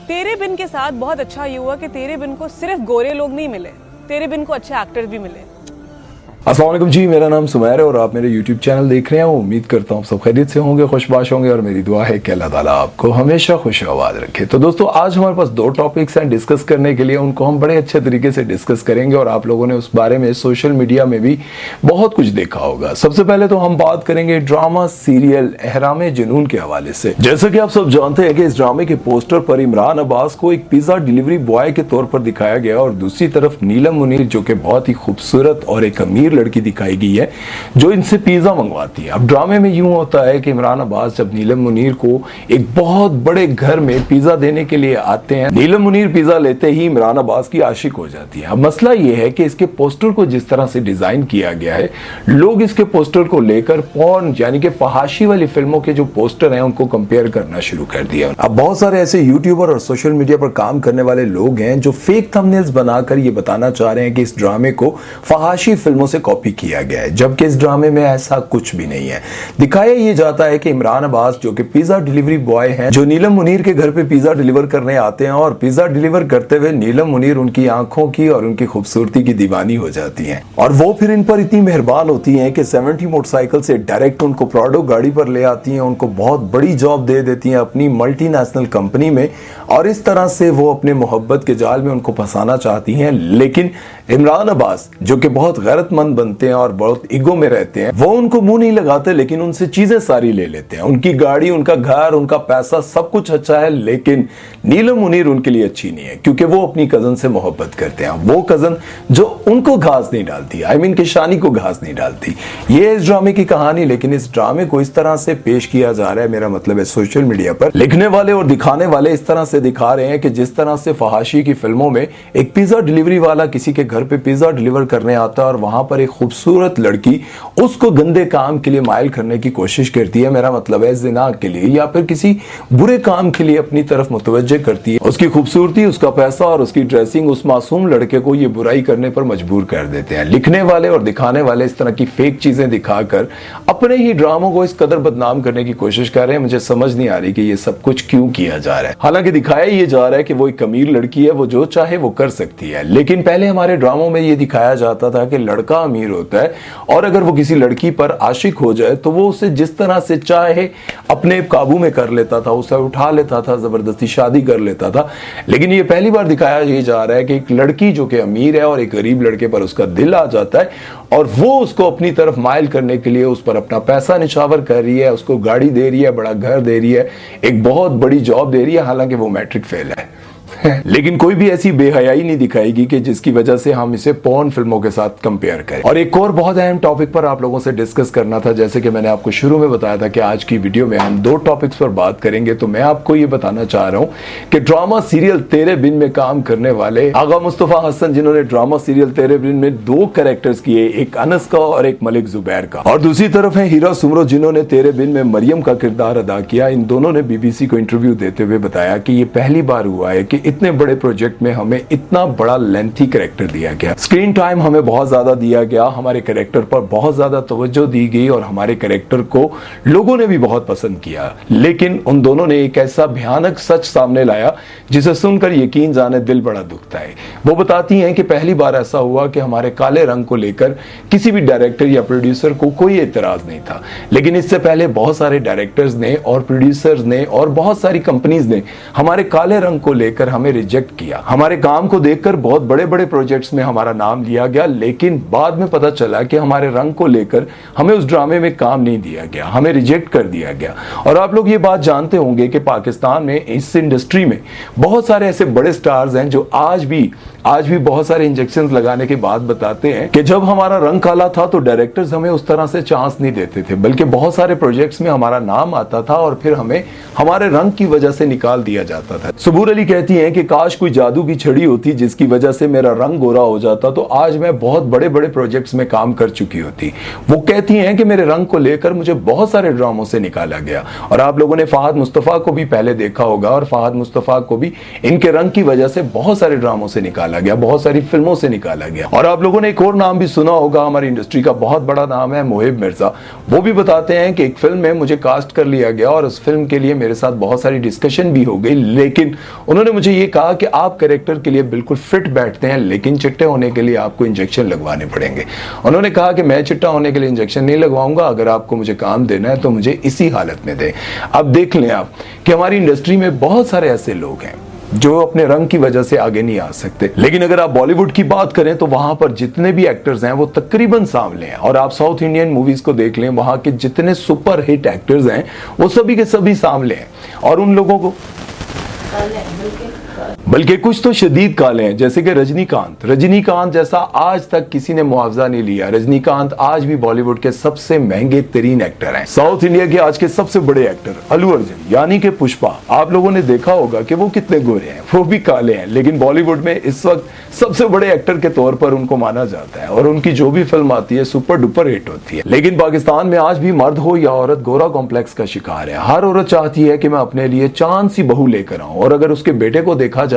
तेरे बिन के साथ बहुत अच्छा ये हुआ कि तेरे बिन को सिर्फ गोरे लोग नहीं मिले, तेरे बिन को अच्छे एक्टर्स भी मिले। अस्सलाम वालेकुम जी, मेरा नाम सुमैर है और आप मेरे YouTube चैनल देख रहे हैं। उम्मीद करता हूँ सब खैरियत से होंगे, खुशबाश होंगे और मेरी दुआ है कि अल्लाह ताला आपको हमेशा खुश आबाद रखे। तो दोस्तों, आज हमारे पास दो टॉपिक्स हैं डिस्कस करने के लिए। उनको हम बड़े अच्छे तरीके से डिस्कस करेंगे और आप लोगों ने उस बारे में सोशल मीडिया में भी बहुत कुछ देखा होगा। सबसे पहले तो हम बात करेंगे ड्रामा सीरियल एहराम जुनून के हवाले से। जैसा कि आप सब जानते हैं कि इस ड्रामे के पोस्टर पर इमरान अब्बास को एक पिज्जा डिलीवरी बॉय के तौर पर दिखाया गया और दूसरी तरफ नीलम मुनीर, जो कि बहुत ही खूबसूरत और एक अमीर लड़की दिखाई गई है, जो इनसे पिज्जा मंगवाती है। अब ड्रामे में यूं होता है कि इमरान अब्बास जब नीलम मुनीर को एक बहुत बड़े घर में पिज्जा देने के लिए आते हैं, नीलम मुनीर पिज्जा लेते ही इमरान अब्बास की आशिक हो जाती है। अब मसला यह है कि इसके पोस्टर को जिस तरह से डिजाइन किया गया है, लोग इसके पोस्टर को लेकर पॉर्न यानी कि फहाशी वाली फिल्मों के जो पोस्टर हैं उनको कंपेयर करना शुरू कर दिया। अब बहुत सारे ऐसे यूट्यूबर और सोशल मीडिया पर काम करने वाले लोग हैं जो फेक थंबनेल्स बनाकर ये बताना चाह रहे हैं कि इस ड्रामे को फहाशी फिल्मों से कॉपी किया गया है, जबकि इस ड्रामे में ऐसा कुछ भी नहीं है। दिखाया यह जाता है कि इमरान अब्बास, जो कि पिज्जा डिलीवरी बॉय हैं, जो नीलम मुनीर के घर पे पिज्जा डिलीवर करने आते हैं और पिज्जा डिलीवर करते हुए नीलम मुनीर उनकी आंखों की और उनकी खूबसूरती की दीवानी हो जाती हैं और वो फिर इन पर इतनी मेहरबान होती हैं कि 70 मोटरसाइकिल से डायरेक्ट उनको प्राडो गाड़ी पर ले आती हैं, उनको बहुत बड़ी जॉब दे देती हैं अपनी मल्टीनेशनल कंपनी में और इस तरह से वो अपने मोहब्बत के जाल में उनको फंसाना चाहती हैं। लेकिन इमरान अब्बास, जो कि बहुत गैरतमंद बनते हैं और बहुत ईगो में रहते हैं, वो उनको मुंह नहीं लगाते, लेकिन उनसे चीजें सारी ले लेते हैं। उनकी गाड़ी, उनका घर, उनका पैसा, सब कुछ अच्छा है, लेकिन नीलम मुनीर उनके लिए अच्छी नहीं है क्योंकि वो अपनी कजन से मोहब्बत करते हैं। वो कजन जो उनको घास नहीं डालती, आई मीन किशानी को घास नहीं डालती। ये इस ड्रामे की कहानी, लेकिन इस ड्रामे को इस तरह से पेश किया जा रहा है, मेरा मतलब है सोशल मीडिया पर लिखने वाले और दिखाने वाले इस तरह से दिखा रहे हैं कि जिस तरह से फहाशी की फिल्मों में एक पिज्जा डिलीवरी वाला किसी के घर पे पिज्जा डिलीवर करने आता है और वहां पर एक खूबसूरत लड़की उसको गंदे काम के लिए माइल करने की कोशिश करती है, मेरा मतलब है जिना के लिए या फिर किसी बुरे काम के लिए अपनी तरफ मुतवज्जे करती है। उसकी खूबसूरती, उसका पैसा और उसकी ड्रेसिंग उस मासूम लड़के को ये बुराई करने पर मजबूर कर देते हैं। लिखने वाले और दिखाने वाले इस तरह की फेक चीजें दिखाकर अपने ही ड्रामों को इस कदर बदनाम करने की कोशिश कर रहे हैं। मुझे समझ नहीं आ रही कि ये सब कुछ क्यों किया जा रहा है। हालांकि दिखाया ये जा रहा है कि वो एक अमीर लड़की है, वो जो चाहे वो कर सकती है, लेकिन पहले हमारे ड्रामों में ये दिखाया जाता था कि लड़का अमीर होता है और अगर वो किसी लड़की पर आशिक हो जाए तो वो उसे जिस तरह से चाहे अपने काबू में कर लेता था, उसे उठा लेता था, जबरदस्ती शादी कर लेता था। लेकिन ये पहली बार दिखाया ये जा रहा है कि एक लड़की जो कि अमीर है और एक गरीब लड़के पर उसका दिल आ जाता है और वो उसको अपनी तरफ माइल करने के लिए उस पर अपना पैसा निछावर कर रही है, उसको गाड़ी दे रही है, बड़ा घर दे रही है, एक बहुत बड़ी जॉब दे रही है, हालांकि वो मैट्रिक फेल है। लेकिन कोई भी ऐसी बेहयाई नहीं दिखाएगी कि जिसकी वजह से हम इसे पॉर्न फिल्मों के साथ कंपेयर करें। और एक और बहुत अहम टॉपिक पर आप लोगों से डिस्कस करना था, जैसे कि मैंने आपको शुरू में बताया था कि आज की वीडियो में हम दो टॉपिक्स पर बात करेंगे। तो मैं आपको ये बताना चाह रहा हूं कि ड्रामा सीरियल तेरे बिन में काम करने वाले आगा मुस्तफा हसन, जिन्होंने ड्रामा सीरियल तेरे बिन में दो कैरेक्टर्स किए, एक अनस का और एक मलिक जुबैर का, और दूसरी तरफ है हीरा सुमरो, जिन्होंने तेरे बिन में मरियम का किरदार अदा किया। इन दोनों ने बीबीसी को इंटरव्यू देते हुए बताया कि ये पहली बार हुआ है कि इतने बड़े प्रोजेक्ट में हमें इतना बड़ा लेंथी कैरेक्टर दिया गया, स्क्रीन टाइम हमें बहुत ज्यादा दिया गया, हमारे कैरेक्टर पर बहुत ज्यादा तवज्जो दी गई और हमारे कैरेक्टर को लोगों ने भी बहुत पसंद किया। लेकिन उन दोनों ने एक ऐसा भयानक सच सामने लाया जिसे सुनकर यकीन जाने दिल बड़ा दुखता है। वो बताती हैं कि पहली बार ऐसा हुआ कि हमारे काले रंग को लेकर किसी भी डायरेक्टर या प्रोड्यूसर को कोई एतराज नहीं था, लेकिन इससे पहले बहुत सारे डायरेक्टर्स ने और प्रोड्यूसर्स ने और बहुत सारी कंपनीज ने हमारे काले रंग को लेकर हमें रिजेक्ट किया। हमारे काम को देखकर बहुत बड़े बड़े प्रोजेक्ट्स में हमारा नाम लिया गया, लेकिन बाद में पता चला कि हमारे रंग को लेकर हमें उस ड्रामे में काम नहीं दिया गया, हमें रिजेक्ट कर दिया गया। और आप लोग ये बात जानते होंगे कि पाकिस्तान में इस इंडस्ट्री में बहुत सारे ऐसे बड़े स्टार्स हैं जो आज भी बहुत सारे इंजेक्शंस लगाने के बाद बताते हैं कि जब हमारा रंग काला था तो डायरेक्टर्स हमें उस तरह से चांस नहीं देते थे, बल्कि बहुत सारे प्रोजेक्ट्स में हमारा नाम आता था और फिर हमें हमारे रंग की वजह से निकाल दिया जाता था। सुबूर अली कहती हैं हैं कि काश कोई जादू की छड़ी होती जिसकी वजह से मेरा रंग गोरा हो जाता तो आज मैं बहुत बड़े बड़े प्रोजेक्ट्स में काम कर चुकी होती। वो कहती हैं कि मेरे रंग को लेकर मुझे बहुत सारे ड्रामों से निकाला गया, और आप लोगों ने फहद मुस्तफा को भी पहले देखा होगा, और फहद मुस्तफा को भी इनके रंग की वजह से बहुत सारे ड्रामों से निकाला गया, बहुत सारी फिल्मों से निकाला गया। और आप लोगों ने एक और नाम भी सुना होगा, हमारी इंडस्ट्री का बहुत बड़ा नाम है मोहिब मिर्जा। वो भी बताते हैं कि एक फिल्म में मुझे कास्ट कर लिया गया और उस फिल्म के लिए मेरे साथ बहुत सारी डिस्कशन भी हो गई, लेकिन उन्होंने मुझे ये कहा कि आप कैरेक्टर के लिए बिल्कुल फिट बैठते हैं, लेकिन चिट्टे होने के लिए आपको इंजेक्शन लगवाने पड़ेंगे। उन्होंने कहा कि मैं चिट्टा होने के लिए इंजेक्शन नहीं लगवाऊंगा, अगर आपको मुझे काम देना है तो मुझे इसी हालत में दें। अब देख लें आप कि हमारी इंडस्ट्री में बहुत सारे ऐसे लोग हैं जो अपने रंग की वजह से आगे नहीं आ सकते, लेकिन अगर आप बॉलीवुड की बात करें तो वहां पर जितने भी एक्टर्स हैं वो तकरीबन सांवले हैं। और आप साउथ इंडियन मूवीज को देख लें, वहां के जितने सुपर हिट एक्टर्स हैं वो सभी के सभी सांवले हैं, और उन लोगों को बल्कि कुछ तो शदीद काले हैं, जैसे कि रजनीकांत जैसा आज तक किसी ने मुआवजा नहीं लिया। रजनीकांत आज भी बॉलीवुड के सबसे महंगे तरीन एक्टर हैं। साउथ इंडिया के आज के सबसे बड़े एक्टर अल्लू अर्जुन यानी कि पुष्पा, आप लोगों ने देखा होगा कि वो कितने गोरे हैं, वो भी काले हैं, लेकिन बॉलीवुड में इस वक्त सबसे बड़े एक्टर के तौर पर उनको माना जाता है, और उनकी जो भी फिल्म आती है सुपर डुपर हिट होती है। लेकिन पाकिस्तान में आज भी मर्द हो या औरत गोरा कॉम्प्लेक्स का शिकार है। हर औरत चाहती है कि मैं अपने लिए चांद सी बहू लेकर आऊं, और अगर उसके बेटे को देखा जाए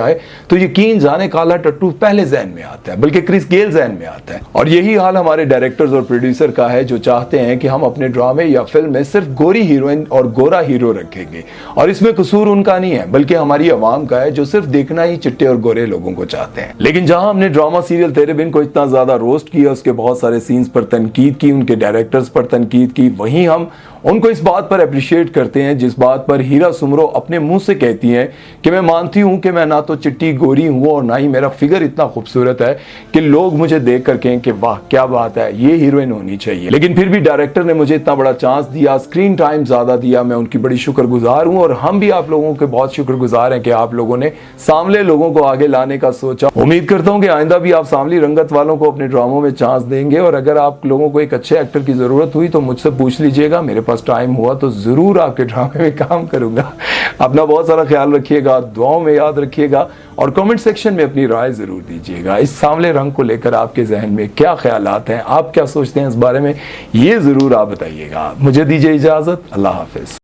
तो यकीन जाने काला टट्टू पहले ज़हन में आता है, बल्कि क्रिस गेल ज़हन में आता है। और यही हाल हमारे डायरेक्टर्स और प्रोड्यूसर का है, जो चाहते हैं कि हम अपने ड्रामे या फिल्म में सिर्फ गोरी हीरोइन और गोरा हीरो रखेंगे, और इसमें कसूर उनका नहीं है बल्कि हमारी आवाम का है, जो सिर्फ देखना ही चिट्टे और गोरे लोगों को चाहते हैं। लेकिन जहां हमने ड्रामा सीरियल तेरे बिन को इतना ज्यादा रोस्ट किया, उसके बहुत सारे सीन्स पर तनकीद की, उनके डायरेक्टर्स पर तनकीद की, वहीं हम उनको इस बात पर अप्रिशिएट करते हैं जिस बात पर हीरा सुमरो अपने मुंह से कहती हैं कि मैं मानती हूं कि मैं ना तो चिट्टी गोरी हूं और ना ही मेरा फिगर इतना खूबसूरत है कि लोग मुझे देख कर कहें कि वाह क्या बात है, ये हीरोइन होनी चाहिए। लेकिन फिर भी डायरेक्टर ने मुझे इतना बड़ा चांस दिया, स्क्रीन टाइम ज्यादा दिया, मैं उनकी बड़ी शुक्रगुजार हूं, और हम भी आप लोगों के बहुत शुक्रगुजार हैं कि आप लोगों ने सांवले लोगों को आगे लाने का सोचा। उम्मीद करता हूं कि आइंदा भी आप सांवली रंगत वालों को अपने ड्रामों में चांस देंगे, और अगर आप लोगों को एक अच्छे एक्टर की जरूरत हुई तो मुझसे पूछ लीजिएगा, मेरे पास टाइम हुआ तो जरूर आपके ड्रामे में काम करूंगा। अपना बहुत सारा ख्याल रखिएगा, दुआओं में याद रखिएगा, और कमेंट सेक्शन में अपनी राय जरूर दीजिएगा। इस सांवले रंग को लेकर आपके जहन में क्या ख्यालात हैं, आप क्या सोचते हैं इस बारे में, ये जरूर आप बताइएगा। मुझे दीजिए इजाजत, अल्लाह हाफिज।